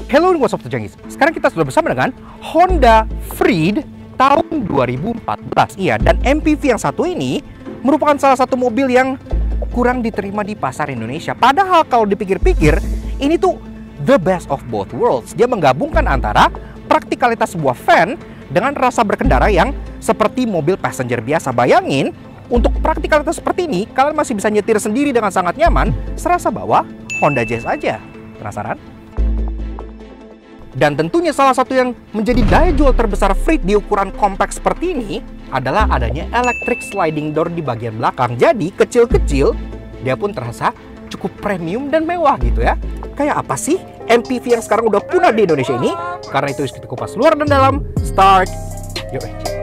Hello, what's up Jangis? Sekarang kita sudah bersama dengan Honda Freed tahun 2014. Iya, dan MPV yang satu ini merupakan salah satu mobil yang kurang diterima di pasar Indonesia. Padahal kalau dipikir-pikir, ini tuh the best of both worlds. Dia menggabungkan antara praktikalitas sebuah van dengan rasa berkendara yang seperti mobil passenger biasa. Bayangin, untuk praktikalitas seperti ini, kalian masih bisa nyetir sendiri dengan sangat nyaman, serasa bawa Honda Jazz aja. Penasaran? Dan tentunya salah satu yang menjadi daya jual terbesar Freed di ukuran kompak seperti ini adalah adanya electric sliding door di bagian belakang. Jadi kecil-kecil, dia pun terasa cukup premium dan mewah gitu ya. Kayak apa sih MPV yang sekarang udah punah di Indonesia ini? Karena itu kita kupas luar dan dalam. Start your engine.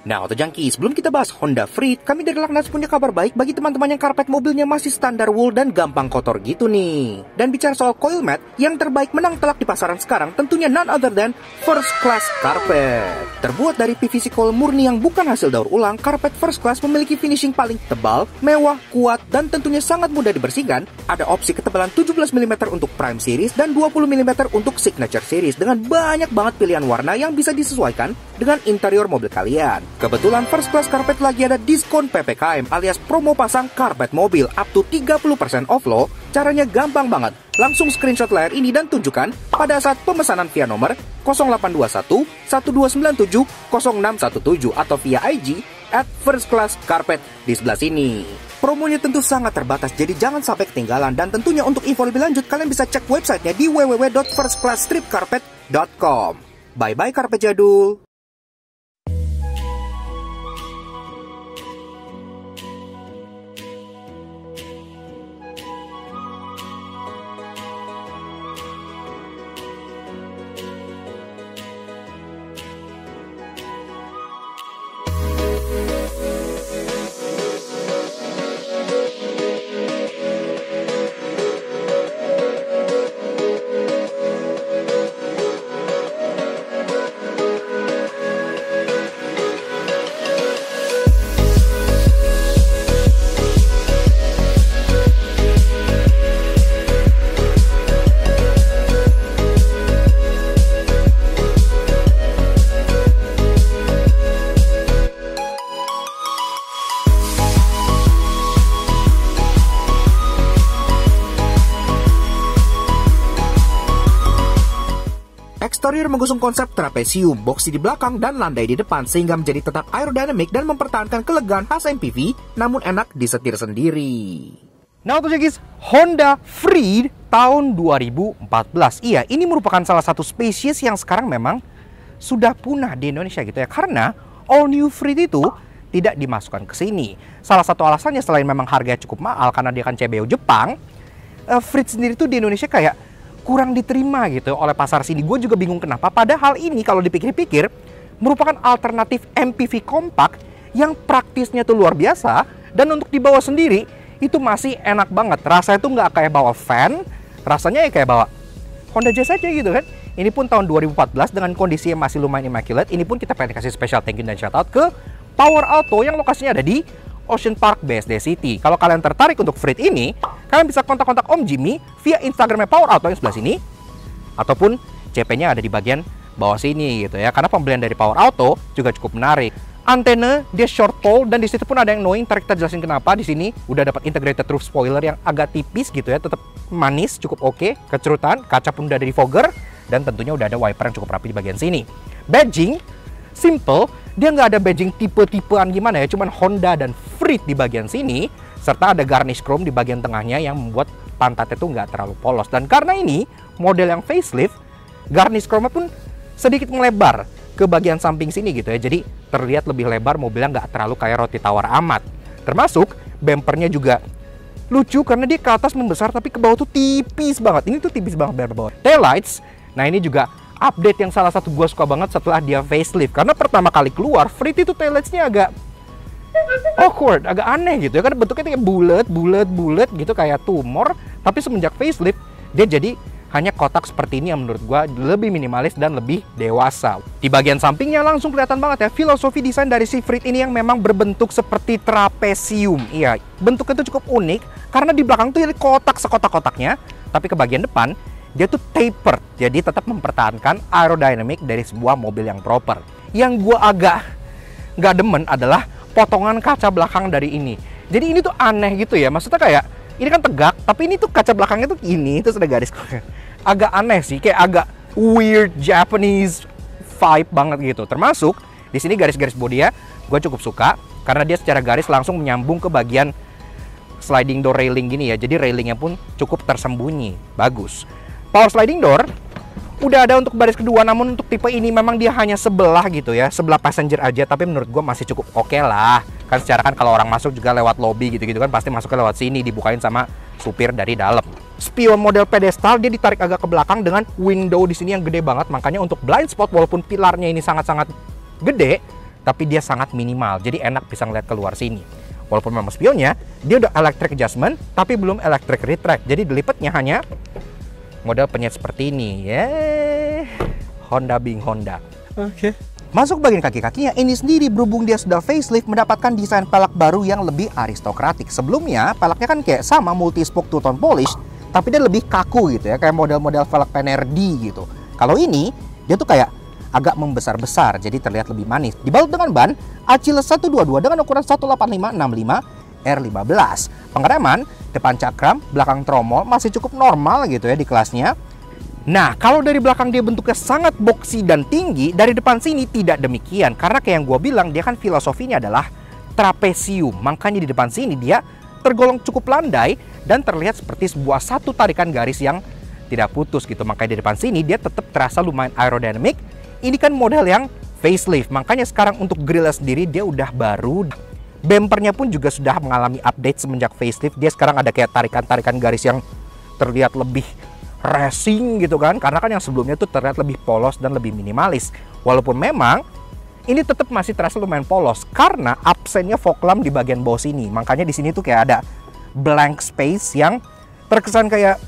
Nah, Auto Junkie, sebelum kita bahas Honda Freed, kami dari Laknas punya kabar baik bagi teman-teman yang karpet mobilnya masih standar wool dan gampang kotor gitu nih. Dan bicara soal coil mat, yang terbaik menang telak di pasaran sekarang tentunya none other than First Class Carpet. Terbuat dari PVC coil murni yang bukan hasil daur ulang, karpet First Class memiliki finishing paling tebal, mewah, kuat, dan tentunya sangat mudah dibersihkan. Ada opsi ketebalan 17 mm untuk Prime Series dan 20 mm untuk Signature Series dengan banyak banget pilihan warna yang bisa disesuaikan dengan interior mobil kalian. Kebetulan First Class Carpet lagi ada diskon PPKM alias promo pasang karpet mobil up to 30% off loh. Caranya gampang banget. Langsung screenshot layar ini dan tunjukkan pada saat pemesanan via nomor 0821 1297 0617 atau via IG @firstclasscarpet di sebelah sini. Promonya tentu sangat terbatas, jadi jangan sampai ketinggalan. Dan tentunya untuk info lebih lanjut, kalian bisa cek websitenya di www.firstclassstripcarpet.com. Bye-bye karpet jadul. Exterior mengusung konsep trapesium, boxy di belakang dan landai di depan sehingga menjadi tetap aerodinamik dan mempertahankan kelegaan khas MPV, namun enak disetir sendiri. Nah, Auto Junkies, Honda Freed tahun 2014. Iya, ini merupakan salah satu spesies yang sekarang memang sudah punah di Indonesia gitu ya, karena all new Freed itu tidak dimasukkan ke sini. Salah satu alasannya selain memang harganya cukup mahal karena dia kan CBU Jepang, Freed sendiri tuh di Indonesia kayak kurang diterima gitu oleh pasar sini. Gue juga bingung kenapa. Padahal ini kalau dipikir-pikir merupakan alternatif MPV kompak yang praktisnya tuh luar biasa. Dan untuk dibawa sendiri itu masih enak banget. Rasanya tuh nggak kayak bawa van. Rasanya ya kayak bawa Honda Jazz aja gitu kan. Ini pun tahun 2014 dengan kondisi yang masih lumayan immaculate. Ini pun kita pengen kasih special thank you dan shout out ke Power Auto yang lokasinya ada di Ocean Park BSD City. Kalau kalian tertarik untuk Freed ini, kalian bisa kontak-kontak Om Jimmy via Instagramnya Power Auto yang sebelah sini, ataupun CP-nya ada di bagian bawah sini gitu ya. Karena pembelian dari Power Auto juga cukup menarik. Antena dia short pole dan di situ pun ada yang knowing. Ntar kita jelasin kenapa. Di sini udah dapat integrated roof spoiler yang agak tipis gitu ya, tetap manis, cukup oke. Kecerutan, kaca pun udah ada di fogger dan tentunya udah ada wiper yang cukup rapi di bagian sini. Badging simple, dia nggak ada badging tipe-tipean gimana ya, cuman Honda dan Freed di bagian sini, serta ada garnish chrome di bagian tengahnya yang membuat pantatnya tuh nggak terlalu polos. Dan karena ini model yang facelift, garnish chrome pun sedikit melebar ke bagian samping sini gitu ya, jadi terlihat lebih lebar, mobilnya nggak terlalu kayak roti tawar amat. Termasuk bumpernya juga lucu karena dia ke atas membesar tapi ke bawah tuh tipis banget. Ini tuh tipis banget bawah. Taillights, nah ini juga update yang salah satu gue suka banget setelah dia facelift. Karena pertama kali keluar, Freed itu taillights-nya agak awkward, agak aneh gitu ya. Karena bentuknya kayak bulat gitu kayak tumor. Tapi semenjak facelift, dia jadi Hanya kotak seperti ini yang menurut gua lebih minimalis dan lebih dewasa. Di bagian sampingnya langsung kelihatan banget ya filosofi desain dari si Freed ini yang memang berbentuk seperti trapesium. Iya, bentuknya itu cukup unik karena di belakang tuh jadi kotak sekotak-kotaknya, tapi ke bagian depan dia tuh tapered, jadi tetap mempertahankan aerodynamic dari sebuah mobil yang proper. Yang gua agak nggak demen adalah potongan kaca belakang dari ini. Jadi ini tuh aneh gitu ya, maksudnya kayak ini kan tegak, tapi ini tuh kaca belakangnya tuh ini, terus ada garis. Agak aneh sih, kayak agak weird Japanese vibe banget gitu. Termasuk di sini garis-garis bodi ya, gue cukup suka karena dia secara garis langsung menyambung ke bagian sliding door railing gini ya. Jadi railingnya pun cukup tersembunyi, bagus. Power sliding door udah ada untuk baris kedua, namun untuk tipe ini memang dia hanya sebelah gitu ya, sebelah passenger aja, tapi menurut gue masih cukup oke lah. Kan secara kan kalau orang masuk juga lewat lobby gitu-gitu kan pasti masuknya lewat sini, dibukain sama supir dari dalam. Spion model pedestal dia ditarik agak ke belakang dengan window di sini yang gede banget, makanya untuk blind spot walaupun pilarnya ini sangat-sangat gede, tapi dia sangat minimal, jadi enak bisa ngeliat keluar sini. Walaupun memang spionnya dia udah electric adjustment, tapi belum electric retract, jadi dilipatnya hanya model penyet seperti ini. Honda being Honda. Oke. Masuk bagian kaki-kakinya, ini sendiri berhubung dia sudah facelift mendapatkan desain pelek baru yang lebih aristokratik. Sebelumnya peleknya kan kayak sama multi-spoke two-tone polish, tapi dia lebih kaku gitu ya, kayak model-model velg PNRD gitu. Kalau ini dia tuh kayak agak membesar-besar, jadi terlihat lebih manis. Dibalut dengan ban Achilles 122 dengan ukuran 185/65 R15. Pengereman, depan cakram, belakang tromol masih cukup normal gitu ya di kelasnya. Nah, kalau dari belakang dia bentuknya sangat boxy dan tinggi, dari depan sini tidak demikian. Karena kayak yang gue bilang, dia kan filosofinya adalah trapesium. Makanya di depan sini dia tergolong cukup landai dan terlihat seperti sebuah satu tarikan garis yang tidak putus gitu. Makanya di depan sini dia tetap terasa lumayan aerodynamic. Ini kan model yang facelift, makanya sekarang untuk grillnya sendiri dia udah baru. Bumpernya pun juga sudah mengalami update semenjak facelift. Dia sekarang ada kayak tarikan-tarikan garis yang terlihat lebih racing gitu kan. Karena kan yang sebelumnya tuh terlihat lebih polos dan lebih minimalis. Walaupun memang ini tetap masih terasa lumayan polos karena absennya fog lamp di bagian bawah sini. Makanya di sini tuh kayak ada blank space yang terkesan kayak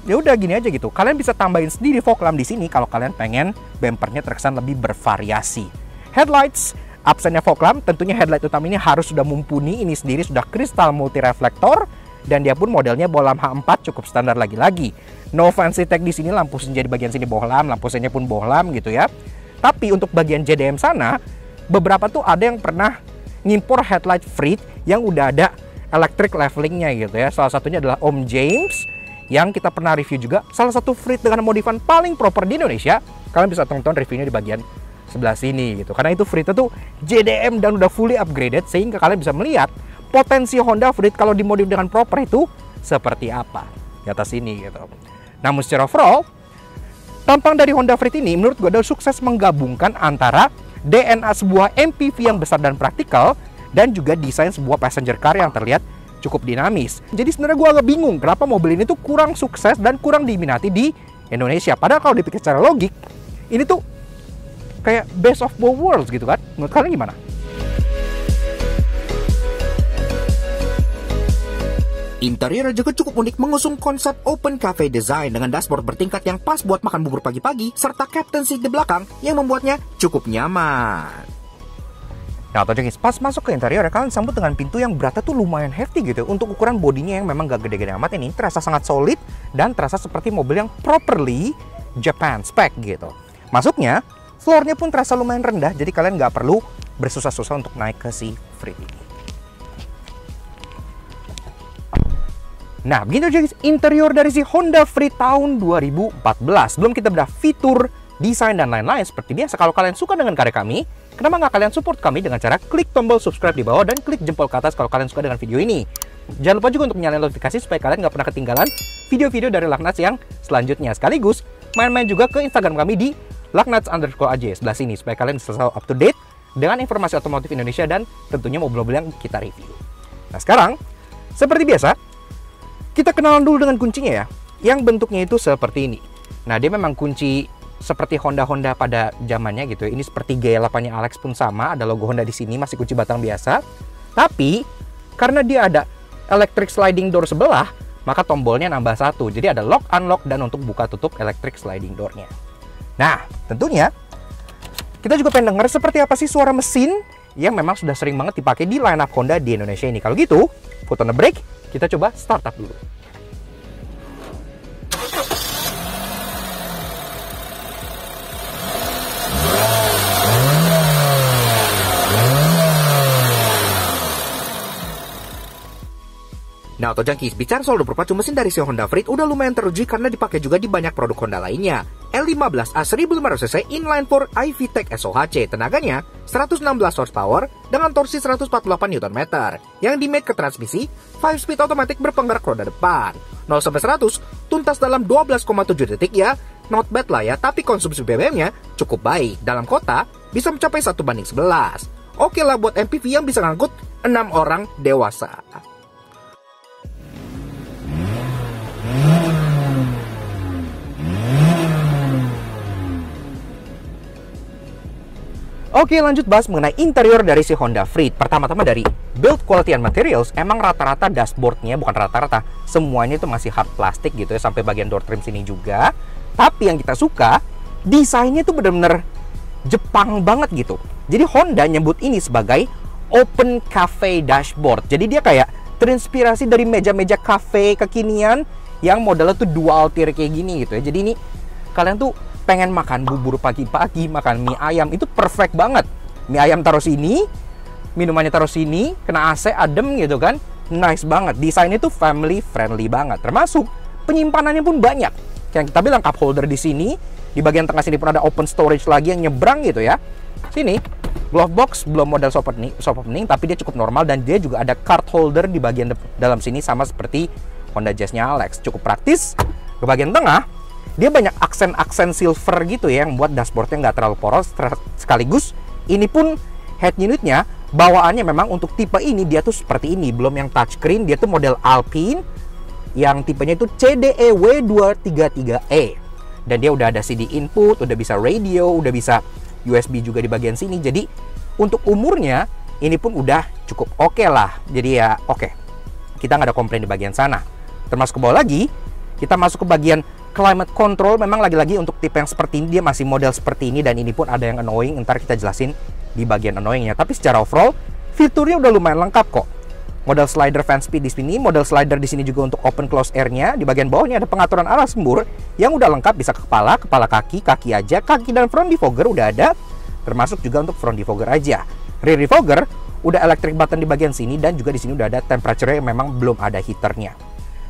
ya udah gini aja gitu. Kalian bisa tambahin sendiri fog lamp di sini kalau kalian pengen bumpernya terkesan lebih bervariasi. Headlights absennya fog lamp, tentunya headlight utama ini harus sudah mumpuni. Ini sendiri sudah kristal multi reflektor dan dia pun modelnya bohlam H4 cukup standar lagi-lagi. No fancy tech di sini, lampu senja di bagian sini bohlam, lampu senja pun bohlam gitu ya. Tapi untuk bagian JDM sana, beberapa tuh ada yang pernah ngimpor headlight Freed yang udah ada electric levelingnya gitu ya. Salah satunya adalah Om James yang kita pernah review juga. Salah satu Freed dengan modifan paling proper di Indonesia. Kalian bisa tonton reviewnya di bagian sebelah sini gitu. Karena itu Freed itu JDM dan udah fully upgraded sehingga kalian bisa melihat potensi Honda Freed kalau dimodif dengan proper itu seperti apa di atas sini gitu. Namun secara overall, tampang dari Honda Freed ini menurut gue adalah sukses menggabungkan antara DNA sebuah MPV yang besar dan praktikal dan juga desain sebuah passenger car yang terlihat cukup dinamis. Jadi sebenarnya gue agak bingung kenapa mobil ini tuh kurang sukses dan kurang diminati di Indonesia. Padahal kalau dipikir secara logik, ini tuh kayak best of both worlds gitu kan. Menurut kalian gimana? Interior juga cukup unik, mengusung konsep open cafe design dengan dashboard bertingkat yang pas buat makan bubur pagi-pagi, serta captain seat di belakang yang membuatnya cukup nyaman. Nah, atau guys, pas masuk ke interior, kalian sambut dengan pintu yang beratnya tuh lumayan hefty gitu. Untuk ukuran bodinya yang memang gak gede-gede amat ini, terasa sangat solid dan terasa seperti mobil yang properly Japan spec gitu. Masuknya, floornya pun terasa lumayan rendah, jadi kalian nggak perlu bersusah-susah untuk naik ke si Freed ini. Nah, begitu guys, interior dari si Honda Freed tahun 2014. Belum kita bedah fitur, desain, dan lain-lain. Seperti biasa, kalau kalian suka dengan karya kami, kenapa nggak kalian support kami dengan cara klik tombol subscribe di bawah dan klik jempol ke atas kalau kalian suka dengan video ini. Jangan lupa juga untuk nyalain notifikasi supaya kalian nggak pernah ketinggalan video-video dari Laknats yang selanjutnya. Sekaligus, main-main juga ke Instagram kami di Laknats_AJ sebelah sini supaya kalian bisa selalu up to date dengan informasi otomotif Indonesia dan tentunya mobil-mobil yang kita review. Nah, sekarang seperti biasa kita kenalan dulu dengan kuncinya ya, yang bentuknya itu seperti ini. Nah, dia memang kunci seperti Honda-Honda pada zamannya gitu. Ini seperti G8-nya Alex pun sama, ada logo Honda di sini, masih kunci batang biasa. Tapi karena dia ada electric sliding door sebelah, maka tombolnya nambah 1. Jadi ada lock, unlock, dan untuk buka tutup electric sliding door-nya. Nah, tentunya kita juga pengen denger seperti apa sih suara mesin yang memang sudah sering banget dipakai di line up Honda di Indonesia ini. Kalau gitu, put on the brake, kita coba start up dulu. Nah, Auto Junkies, bicara soal berpacu mesin dari si Honda Freed udah lumayan teruji karena dipakai juga di banyak produk Honda lainnya. L15A 1500cc inline 4 iVTEC SOHC, tenaganya 116 horsepower dengan torsi 148 Nm, yang dimate ke transmisi 5-speed automatic berpenggerak roda depan. 0-100 tuntas dalam 12,7 detik ya, not bad lah ya, tapi konsumsi BBM-nya cukup baik. Dalam kota bisa mencapai 1:11. Oke lah buat MPV yang bisa ngangkut 6 orang dewasa. Oke, lanjut bahas mengenai interior dari si Honda Freed. Pertama-tama dari build quality and materials, emang rata-rata dashboardnya, bukan rata-rata, semuanya itu masih hard plastik gitu ya, sampai bagian door trim sini juga. Tapi yang kita suka, desainnya itu bener-bener Jepang banget gitu. Jadi Honda nyebut ini sebagai open cafe dashboard. Jadi dia kayak terinspirasi dari meja-meja cafe kekinian yang modelnya tuh dual tier kayak gini gitu ya. Jadi ini kalian tuh pengen makan bubur pagi-pagi, makan mie ayam, itu perfect banget. Mie ayam taruh sini, minumannya taruh sini, kena AC, adem gitu kan. Nice banget. Desainnya tuh family friendly banget. Termasuk penyimpanannya pun banyak. Yang kita bilang cup holder di sini, di bagian tengah sini pun ada open storage lagi yang nyebrang gitu ya. Sini, glove box belum model soft opening, tapi dia cukup normal, dan dia juga ada card holder di bagian dalam sini sama seperti Honda Jazz-nya Alex. Cukup praktis. Ke bagian tengah, dia banyak aksen-aksen silver gitu ya, yang buat dashboardnya nggak terlalu poros. Sekaligus ini pun head unitnya bawaannya memang untuk tipe ini dia tuh seperti ini, belum yang touchscreen. Dia tuh model Alpine yang tipenya itu CDE W233E, dan dia udah ada CD input, udah bisa radio, udah bisa USB juga di bagian sini. Jadi untuk umurnya ini pun udah cukup oke lah. Jadi ya oke, kita nggak ada komplain di bagian sana. Termasuk ke bawah lagi, kita masuk ke bagian climate control. Memang lagi-lagi untuk tipe yang seperti ini dia masih model seperti ini, dan ini pun ada yang annoying, ntar kita jelasin di bagian annoyingnya. Tapi secara overall fiturnya udah lumayan lengkap kok. Model slider fan speed di sini, model slider di sini juga untuk open close air-nya. Di bagian bawahnya ada pengaturan arah sembur yang udah lengkap, bisa ke kepala, kaki aja, kaki dan front defogger udah ada, termasuk juga untuk front defogger aja. Rear defogger udah electric button di bagian sini, dan juga di sini udah ada temperature yang memang belum ada heaternya.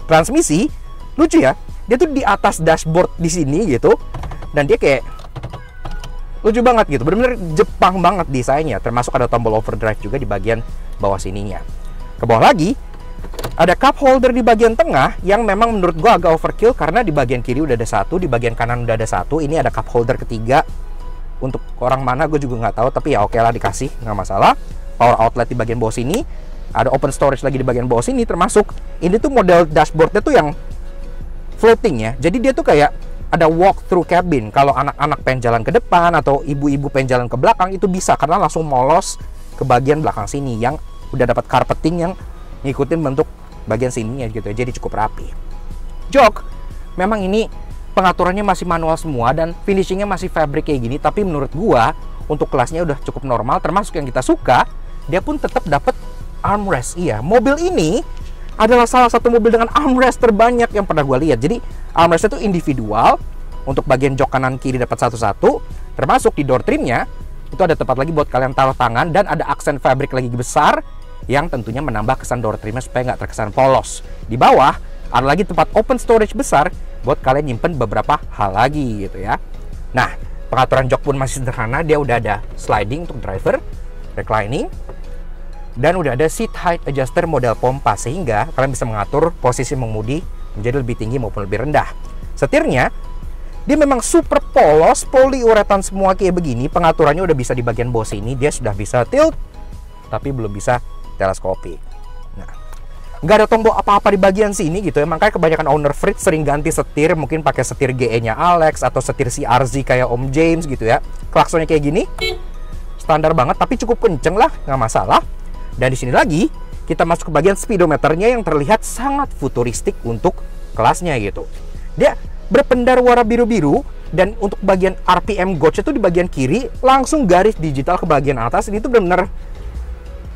Transmisi lucu ya, dia tuh di atas dashboard di sini gitu, dan dia kayak lucu banget gitu, bener-bener Jepang banget desainnya. Termasuk ada tombol overdrive juga di bagian bawah sininya. Ke bawah lagi ada cup holder di bagian tengah yang memang menurut gua agak overkill, karena di bagian kiri udah ada satu, di bagian kanan udah ada satu. Ini ada cup holder ketiga, untuk orang mana gue juga nggak tahu, tapi ya oke lah, dikasih, nggak masalah. Power outlet di bagian bawah sini, ada open storage lagi di bagian bawah sini. Termasuk ini tuh model dashboardnya tuh yang floating ya, jadi dia tuh kayak ada walk through cabin. Kalau anak-anak pengen jalan ke depan atau ibu-ibu pengen jalan ke belakang, itu bisa, karena langsung molos ke bagian belakang sini yang udah dapat carpeting yang ngikutin bentuk bagian sininya gitu ya. Jadi cukup rapi. Jok, memang ini pengaturannya masih manual semua dan finishingnya masih fabric kayak gini, tapi menurut gua untuk kelasnya udah cukup normal. Termasuk yang kita suka, dia pun tetap dapat armrest. Iya, mobil ini adalah salah satu mobil dengan armrest terbanyak yang pernah gue lihat. Jadi armrestnya itu individual, untuk bagian jok kanan kiri dapat satu-satu. Termasuk di door trimnya itu ada tempat lagi buat kalian taruh tangan, dan ada aksen fabric lagi besar yang tentunya menambah kesan door trimnya supaya nggak terkesan polos. Di bawah ada lagi tempat open storage besar buat kalian nyimpen beberapa hal lagi gitu ya. Nah, pengaturan jok pun masih sederhana. Dia udah ada sliding untuk driver, reclining, dan udah ada seat height adjuster model pompa, sehingga kalian bisa mengatur posisi mengemudi menjadi lebih tinggi maupun lebih rendah. Setirnya dia memang super polos, poliuretan semua kayak begini. Pengaturannya udah bisa di bagian bawah sini. Dia sudah bisa tilt, tapi belum bisa teleskopik. Nah, nggak ada tombol apa-apa di bagian sini gitu ya. Makanya kebanyakan owner Freed sering ganti setir, mungkin pakai setir GE-nya Alex atau setir CRZ kayak Om James gitu ya. Klaksonnya kayak gini, standar banget, tapi cukup kenceng lah, nggak masalah. Dan di sini lagi kita masuk ke bagian speedometernya yang terlihat sangat futuristik untuk kelasnya gitu. Dia berpendar warna biru-biru, dan untuk bagian RPM gauge itu di bagian kiri langsung garis digital ke bagian atas. Ini tuh benar-benar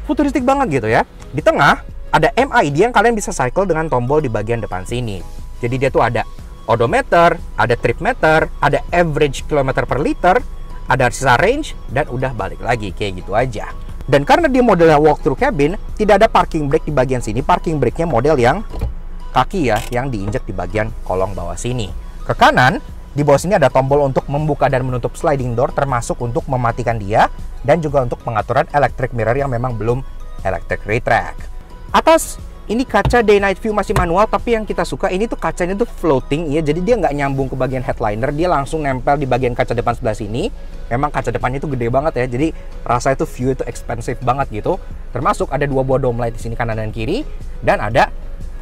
futuristik banget gitu ya. Di tengah ada MID yang kalian bisa cycle dengan tombol di bagian depan sini. Jadi dia tuh ada odometer, ada trip meter, ada average kilometer per liter, ada sisa range, dan udah balik lagi kayak gitu aja. Dan karena dia modelnya walk-through cabin, tidak ada parking brake di bagian sini. Parking brake-nya model yang kaki ya, yang diinjek di bagian kolong bawah sini. Ke kanan, di bawah sini ada tombol untuk membuka dan menutup sliding door, termasuk untuk mematikan dia, dan juga untuk pengaturan electric mirror yang memang belum electric retract. Atas, ini kaca day night view masih manual, tapi yang kita suka ini tuh kacanya tuh floating ya, jadi dia nggak nyambung ke bagian headliner, dia langsung nempel di bagian kaca depan sebelah sini. Memang kaca depannya itu gede banget ya, jadi rasa itu view itu expensive banget gitu. Termasuk ada dua buah dome light di sini kanan dan kiri, dan ada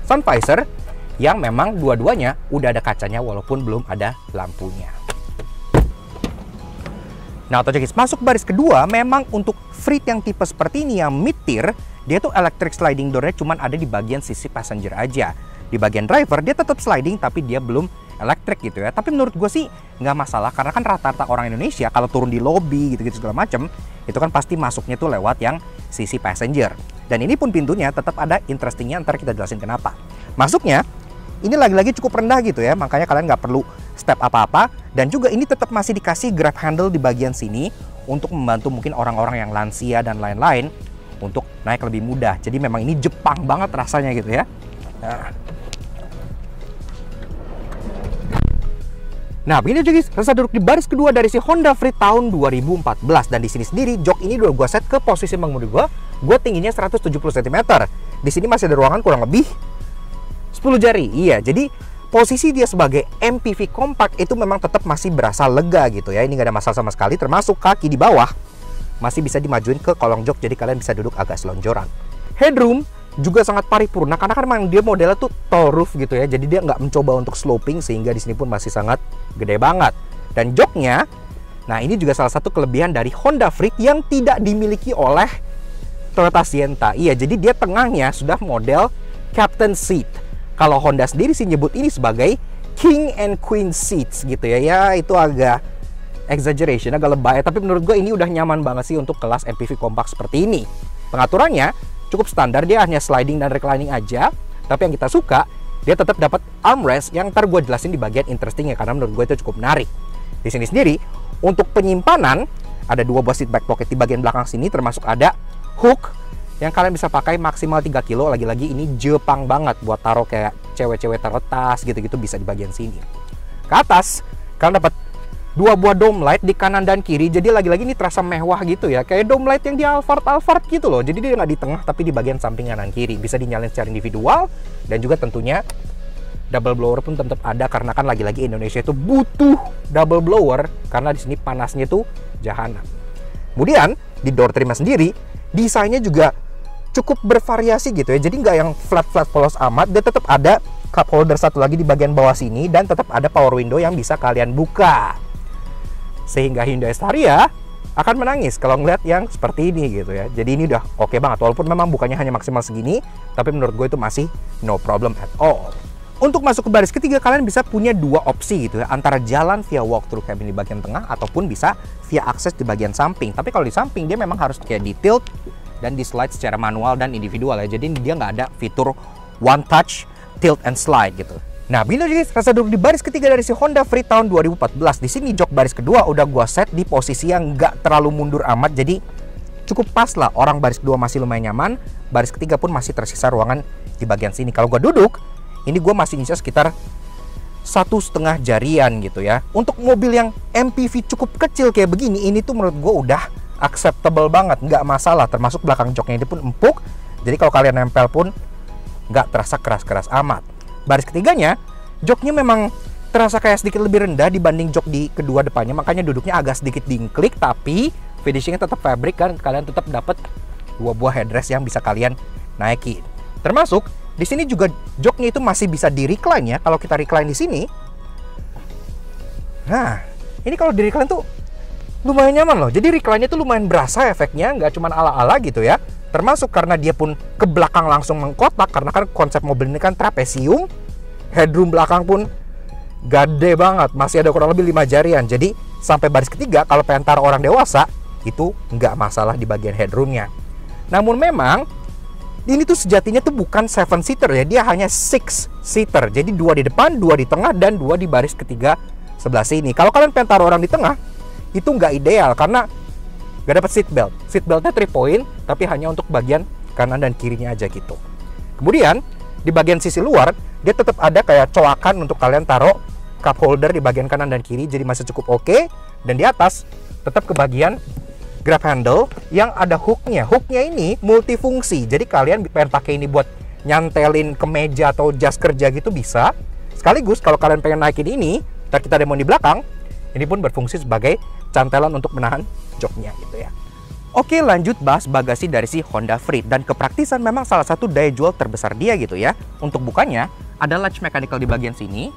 sun visor yang memang dua-duanya udah ada kacanya walaupun belum ada lampunya. Nah, Autojokis masuk baris kedua, memang untuk Freed yang tipe seperti ini yang mid tier, dia tuh electric sliding door-nya cuma ada di bagian sisi passenger aja. Di bagian driver dia tetap sliding tapi dia belum elektrik gitu ya. Tapi menurut gue sih nggak masalah, karena kan rata-rata orang Indonesia kalau turun di lobby gitu-gitu segala macem, itu kan pasti masuknya tuh lewat yang sisi passenger. Dan ini pun pintunya tetap ada interestingnya, ntar kita jelasin kenapa. Masuknya ini lagi-lagi cukup rendah gitu ya, makanya kalian nggak perlu step apa-apa. Dan juga ini tetap masih dikasih grab handle di bagian sini untuk membantu mungkin orang-orang yang lansia dan lain-lain untuk naik lebih mudah. Jadi memang ini Jepang banget rasanya gitu ya. Nah, begini aja guys, rasa duduk di baris kedua dari si Honda Freed tahun 2014. Dan di sini sendiri jok ini udah gue set ke posisi mengemudi gue tingginya 170 cm. Di sini masih ada ruangan kurang lebih 10 jari. Iya, jadi posisi dia sebagai MPV kompak itu memang tetap masih berasa lega gitu ya. Ini nggak ada masalah sama sekali, termasuk kaki di bawah masih bisa dimajuin ke kolong jok, jadi kalian bisa duduk agak selonjoran. Headroom juga sangat paripurna karena kan memang dia modelnya tuh tall roof gitu ya, jadi dia nggak mencoba untuk sloping, sehingga di sini pun masih sangat gede banget. Dan joknya, nah ini juga salah satu kelebihan dari Honda Freed yang tidak dimiliki oleh Toyota Sienna. Iya, jadi dia tengahnya sudah model captain seat. Kalau Honda sendiri sih nyebut ini sebagai king and queen seats gitu ya. Ya itu agak exaggeration, agak lebay, tapi menurut gue ini udah nyaman banget sih untuk kelas MPV kompak seperti ini. Pengaturannya cukup standar, dia hanya sliding dan reclining aja. Tapi yang kita suka, dia tetap dapat armrest yang ntar gue jelasin di bagian interesting ya, karena menurut gue itu cukup menarik. Di sini sendiri untuk penyimpanan ada dua buah seat back pocket di bagian belakang sini, termasuk ada hook yang kalian bisa pakai maksimal 3 kilo. Lagi-lagi ini Jepang banget buat taruh kayak cewek-cewek taruh tas gitu-gitu, bisa di bagian sini. Ke atas kalian dapat dua buah dome light di kanan dan kiri, jadi lagi-lagi ini terasa mewah gitu ya, kayak dome light yang di Alphard gitu loh. Jadi dia nggak di tengah tapi di bagian samping kanan kiri, bisa dinyalain secara individual. Dan juga tentunya double blower pun tetap ada, karena kan lagi-lagi Indonesia itu butuh double blower karena di sini panasnya tuh jahanam. Kemudian di door trimnya sendiri desainnya juga cukup bervariasi gitu ya, jadi nggak yang flat polos amat. Dia tetap ada cup holder satu lagi di bagian bawah sini, dan tetap ada power window yang bisa kalian buka, sehingga Hyundai Staria akan menangis kalau ngeliat yang seperti ini gitu ya. Jadi ini udah oke banget, walaupun memang bukannya hanya maksimal segini, tapi menurut gue itu masih no problem at all. Untuk masuk ke baris ketiga, kalian bisa punya dua opsi gitu ya, antara jalan via walk-through cabin di bagian tengah ataupun bisa via akses di bagian samping. Tapi kalau di samping dia memang harus kayak di tilt dan di slide secara manual dan individual ya. Jadi dia nggak ada fitur one touch tilt and slide gitu. Nah, bila guys, rasa duduk di baris ketiga dari si Honda Freed tahun 2014. Di sini jok baris kedua udah gua set di posisi yang nggak terlalu mundur amat, jadi cukup pas lah. Orang baris kedua masih lumayan nyaman, baris ketiga pun masih tersisa ruangan di bagian sini. Kalau gua duduk, ini gue masih nyisa sekitar 1,5 jarian gitu ya. Untuk mobil yang MPV cukup kecil kayak begini, ini tuh menurut gue udah acceptable banget, nggak masalah. Termasuk belakang joknya ini pun empuk, jadi kalau kalian nempel pun nggak terasa keras-keras amat. Baris ketiganya, joknya memang terasa kayak sedikit lebih rendah dibanding jok di kedua depannya, makanya duduknya agak sedikit dingklik, tapi finishingnya tetap fabric kan, kalian tetap dapat dua buah headrest yang bisa kalian naikin. Termasuk di sini juga joknya itu masih bisa di recline ya. Kalau kita recline di sini, nah ini kalau di recline tuh lumayan nyaman loh. Jadi recline-nya tuh lumayan berasa efeknya, nggak cuma ala-ala gitu ya. Termasuk karena dia pun ke belakang langsung mengkotak, karena kan konsep mobil ini kan trapesium. Headroom belakang pun gede banget, masih ada kurang lebih 5 jarian. Jadi sampai baris ketiga kalau pengen taruh orang dewasa itu nggak masalah di bagian headroomnya. Namun memang ini tuh sejatinya tuh bukan 7-seater ya, dia hanya 6-seater. Jadi 2 di depan, 2 di tengah, dan 2 di baris ketiga sebelah sini. Kalau kalian pengen taruh orang di tengah, itu nggak ideal karena nggak dapat seat belt. Seat beltnya 3 point, tapi hanya untuk bagian kanan dan kirinya aja gitu. Kemudian di bagian sisi luar, dia tetap ada kayak coakan untuk kalian taruh cup holder di bagian kanan dan kiri, jadi masih cukup oke. Dan di atas tetap ke bagian grab handle yang ada hooknya. Hooknya ini multifungsi, jadi kalian pengen pakai ini buat nyantelin ke meja atau jas kerja gitu bisa. Sekaligus kalau kalian pengen naikin ini, ntar kita demo di belakang, ini pun berfungsi sebagai cantelan untuk menahan joknya gitu ya. Oke, lanjut bahas bagasi dari si Honda Freed. Dan kepraktisan memang salah satu daya jual terbesar dia gitu ya. Untuk bukanya ada latch mechanical di bagian sini,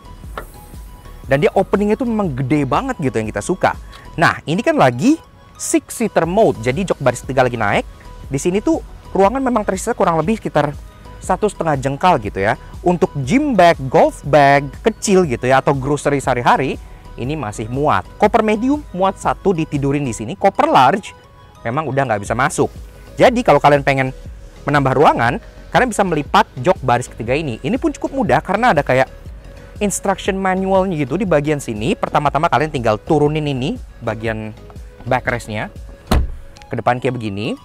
dan dia openingnya tuh memang gede banget gitu yang kita suka. Nah, ini kan lagi 6-seater mode, jadi jok baris 3 lagi naik. Di sini tuh ruangan memang tersisa kurang lebih sekitar 1,5 jengkal gitu ya. Untuk gym bag, golf bag kecil gitu ya, atau grocery sehari-hari, ini masih muat. Koper medium muat 1 ditidurin di sini. Koper large memang udah nggak bisa masuk. Jadi kalau kalian pengen menambah ruangan, kalian bisa melipat jok baris ketiga ini. Ini pun cukup mudah karena ada kayak instruction manualnya gitu di bagian sini. Pertama-tama kalian tinggal turunin ini bagian backrestnya ke depan kayak begini.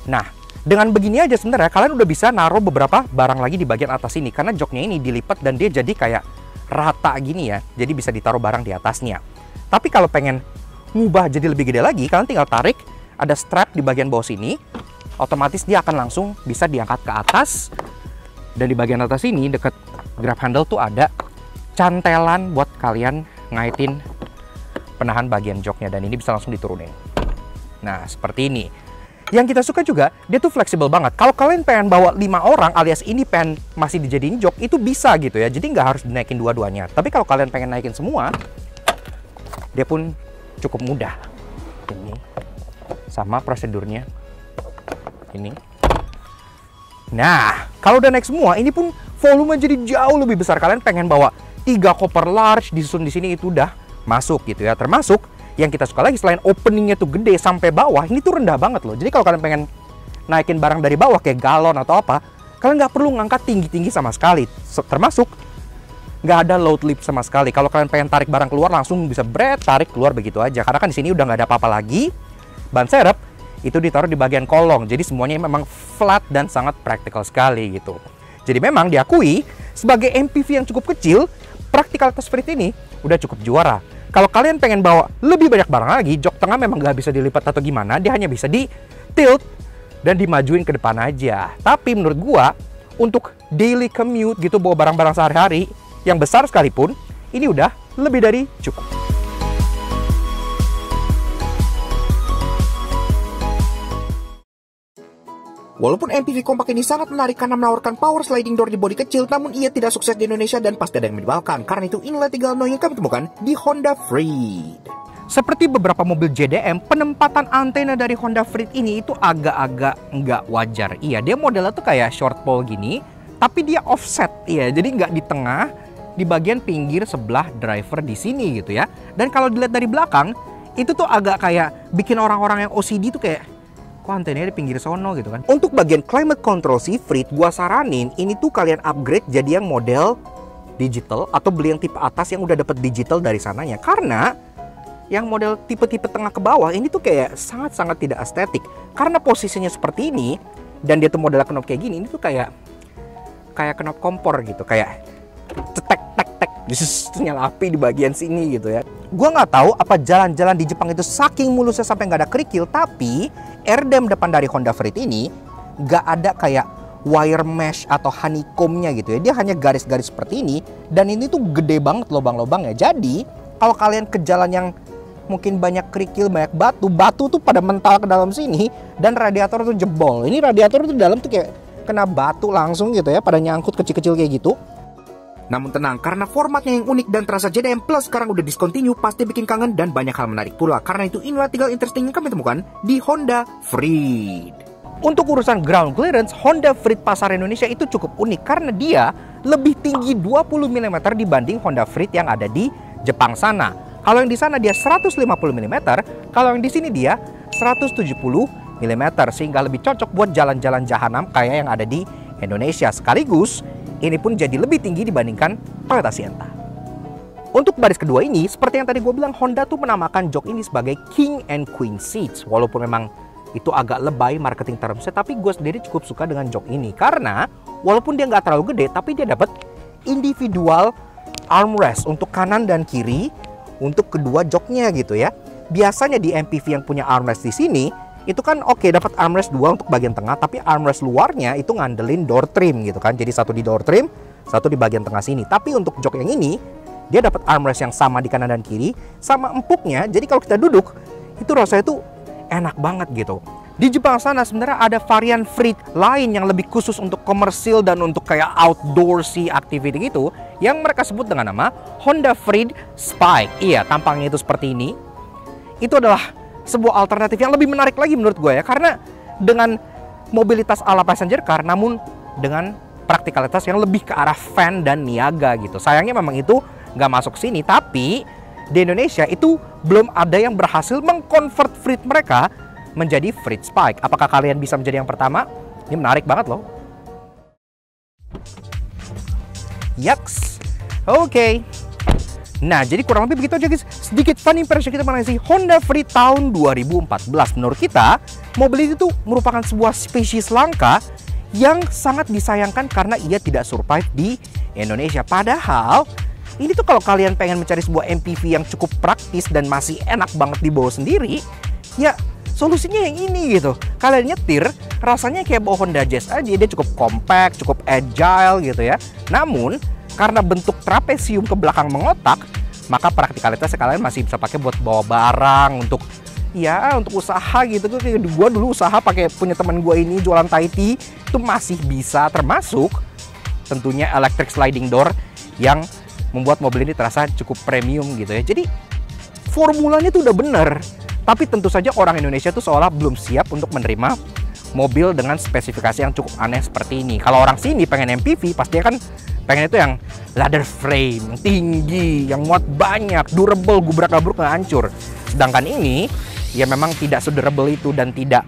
Nah, dengan begini aja sebenarnya kalian udah bisa naruh beberapa barang lagi di bagian atas ini, karena joknya ini dilipat dan dia jadi kayak rata gini ya, jadi bisa ditaruh barang di atasnya. Tapi kalau pengen ngubah jadi lebih gede lagi, kalian tinggal tarik, ada strap di bagian bawah sini, otomatis dia akan langsung bisa diangkat ke atas. Dan di bagian atas ini deket grab handle tuh ada cantelan buat kalian ngaitin penahan bagian joknya, dan ini bisa langsung diturunin. Nah, seperti ini. Yang kita suka juga, dia tuh fleksibel banget. Kalau kalian pengen bawa 5 orang alias ini pengen masih dijadiin jok, itu bisa gitu ya. Jadi nggak harus dinaikin dua-duanya. Tapi kalau kalian pengen naikin semua, dia pun cukup mudah. Ini sama prosedurnya. Ini. Nah, kalau udah naik semua, ini pun volume jadi jauh lebih besar. Kalian pengen bawa 3 koper large disusun di sini, itu udah masuk gitu ya. Termasuk yang kita suka lagi, selain openingnya tuh gede sampai bawah, ini tuh rendah banget loh. Jadi kalau kalian pengen naikin barang dari bawah kayak galon atau apa, kalian nggak perlu ngangkat tinggi-tinggi sama sekali. Termasuk nggak ada load lift sama sekali. Kalau kalian pengen tarik barang keluar, langsung bisa tarik keluar begitu aja. Karena kan di sini udah nggak ada apa-apa lagi. Ban serep itu ditaruh di bagian kolong. Jadi semuanya memang flat dan sangat praktikal sekali gitu. Jadi memang diakui sebagai MPV yang cukup kecil, praktikalitas Freed ini udah cukup juara. Kalau kalian pengen bawa lebih banyak barang lagi, jok tengah memang nggak bisa dilipat atau gimana, dia hanya bisa di tilt dan dimajuin ke depan aja. Tapi menurut gua, untuk daily commute gitu, bawa barang-barang sehari-hari yang besar sekalipun, ini udah lebih dari cukup. Walaupun MPV kompak ini sangat menarik karena menawarkan power sliding door di bodi kecil, namun ia tidak sukses di Indonesia dan pasti ada yang menyebalkan. Karena itu inilah 3 hal yang kami temukan di Honda Freed. Seperti beberapa mobil JDM, penempatan antena dari Honda Freed ini itu agak-agak nggak wajar. Iya, dia modelnya tuh kayak short pole gini, tapi dia offset, iya. Jadi nggak di tengah, di bagian pinggir sebelah driver di sini gitu ya. Dan kalau dilihat dari belakang, itu tuh agak kayak bikin orang-orang yang OCD tuh kayak, kok antenanya di pinggir sono gitu kan. Untuk bagian climate control si Freed, gua saranin ini tuh kalian upgrade jadi yang model digital atau beli yang tipe atas yang udah dapet digital dari sananya. Karena yang model tipe-tipe tengah ke bawah ini tuh kayak sangat-sangat tidak estetik. Karena posisinya seperti ini dan dia tuh modelnya knob kayak gini, ini tuh kayak knob kompor gitu, kayak cetek-tek-tek, nyala api di bagian sini gitu ya. Gua nggak tahu apa jalan-jalan di Jepang itu saking mulusnya sampai nggak ada kerikil, tapi airdam depan dari Honda Freed ini nggak ada kayak wire mesh atau honeycomb-nya gitu ya. Dia hanya garis-garis seperti ini, dan ini tuh gede banget lubang-lubangnya. Jadi kalau kalian ke jalan yang mungkin banyak kerikil, banyak batu tuh pada mental ke dalam sini, dan radiator tuh jebol. Ini radiator tuh di dalam tuh kayak kena batu langsung gitu ya, pada nyangkut kecil-kecil kayak gitu. Namun tenang, karena formatnya yang unik dan terasa JDM Plus sekarang udah discontinue, pasti bikin kangen dan banyak hal menarik pula. Karena itu inilah 3 interesting yang kami temukan di Honda Freed. Untuk urusan ground clearance, Honda Freed pasar Indonesia itu cukup unik karena dia lebih tinggi 20 mm dibanding Honda Freed yang ada di Jepang sana. Kalau yang di sana dia 150 mm, kalau yang di sini dia 170 mm, sehingga lebih cocok buat jalan-jalan jahanam kayak yang ada di Indonesia. Sekaligus ini pun jadi lebih tinggi dibandingkan Toyota Sienna. Untuk baris kedua ini, seperti yang tadi gue bilang, Honda tuh menamakan jok ini sebagai King and Queen Seats. Walaupun memang itu agak lebay marketing termsnya, tapi gue sendiri cukup suka dengan jok ini. Karena walaupun dia nggak terlalu gede, tapi dia dapat individual armrest untuk kanan dan kiri untuk kedua joknya gitu ya. Biasanya di MPV yang punya armrest di sini, itu kan oke, dapat armrest 2 untuk bagian tengah, tapi armrest luarnya itu ngandelin door trim gitu kan. Jadi satu di door trim, satu di bagian tengah sini. Tapi untuk jok yang ini, dia dapat armrest yang sama di kanan dan kiri, sama empuknya. Jadi kalau kita duduk, itu rasanya tuh enak banget gitu. Di Jepang sana sebenarnya ada varian Freed lain yang lebih khusus untuk komersil dan untuk kayak outdoorsy activity gitu, yang mereka sebut dengan nama Honda Freed Spike. Iya, tampangnya itu seperti ini. Itu adalah sebuah alternatif yang lebih menarik lagi menurut gue ya, karena dengan mobilitas ala passenger car namun dengan praktikalitas yang lebih ke arah van dan niaga gitu. Sayangnya memang itu nggak masuk sini, tapi di Indonesia itu belum ada yang berhasil mengkonvert Freed mereka menjadi Freed Spike. Apakah kalian bisa menjadi yang pertama? Ini menarik banget loh. Yaks. Oke. Nah, jadi kurang lebih begitu aja guys. Sedikit fun impression kita mengenai si Honda Freed tahun 2014. Menurut kita, mobil itu merupakan sebuah spesies langka yang sangat disayangkan karena ia tidak survive di Indonesia. Padahal, ini tuh kalau kalian pengen mencari sebuah MPV yang cukup praktis dan masih enak banget dibawa sendiri, ya solusinya yang ini gitu. Kalian nyetir, rasanya kayak bawa Honda Jazz aja. Dia cukup compact, cukup agile gitu ya. Namun, karena bentuk trapesium ke belakang mengotak, maka praktikalitasnya kalian masih bisa pakai buat bawa barang, untuk ya untuk usaha gitu. Gue dulu usaha pakai punya teman gue ini jualan Thai tea, itu masih bisa, termasuk tentunya electric sliding door yang membuat mobil ini terasa cukup premium gitu ya. Jadi formulanya tuh udah bener, tapi tentu saja orang Indonesia tuh seolah belum siap untuk menerima mobil dengan spesifikasi yang cukup aneh seperti ini. Kalau orang sini pengen MPV, pasti kan pengen itu yang leather frame, tinggi, yang muat banyak, durable, gubrak-gabruk, nggak hancur. Sedangkan ini, ya memang tidak se-durable itu dan tidak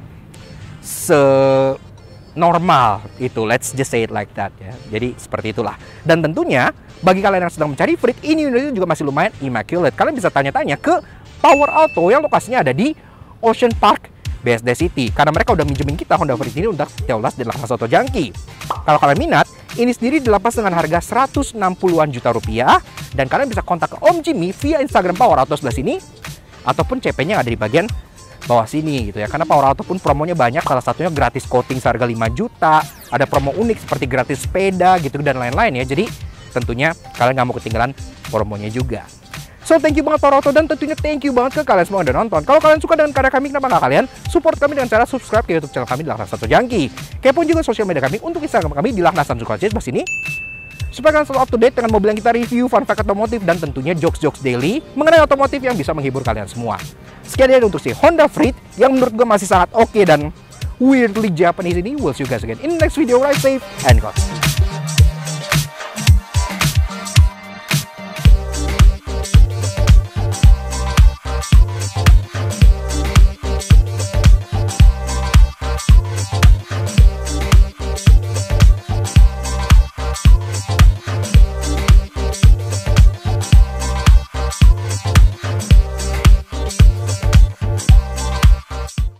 se-normal itu. Let's just say it like that ya. Jadi seperti itulah. Dan tentunya, bagi kalian yang sedang mencari Freed, ini juga masih lumayan immaculate. Kalian bisa tanya-tanya ke Power Auto yang lokasinya ada di Ocean Park, BSD City. Karena mereka udah minjemin kita Honda Freed ini untuk teolas di Lakas Auto Junkie. Kalau kalian minat, ini sendiri dilepas dengan harga 160-an juta rupiah. Dan kalian bisa kontak ke Om Jimmy via Instagram Power Auto sebelah sini, ataupun CP-nya ada di bagian bawah sini gitu ya. Karena Power Auto pun promonya banyak, salah satunya gratis coating seharga 5 juta. Ada promo unik seperti gratis sepeda gitu dan lain-lain ya. Jadi tentunya kalian nggak mau ketinggalan promonya juga. So, thank you banget Power Auto, dan tentunya thank you banget ke kalian semua yang udah nonton. Kalau kalian suka dengan karya kami, kenapa nggak kalian support kami dengan cara subscribe ke YouTube channel kami di Lakas Auto Junkie. Kepoin juga sosial media kami untuk Instagram kami di Lakas_Junkie sebelah sini, supaya kalian selalu up to date dengan mobil yang kita review, fun fact otomotif, dan tentunya jokes-jokes daily mengenai otomotif yang bisa menghibur kalian semua. Sekian dari untuk si Honda Freed yang menurut gue masih sangat oke dan weirdly Japanese ini. We'll see you guys again in the next video. Ride safe and God.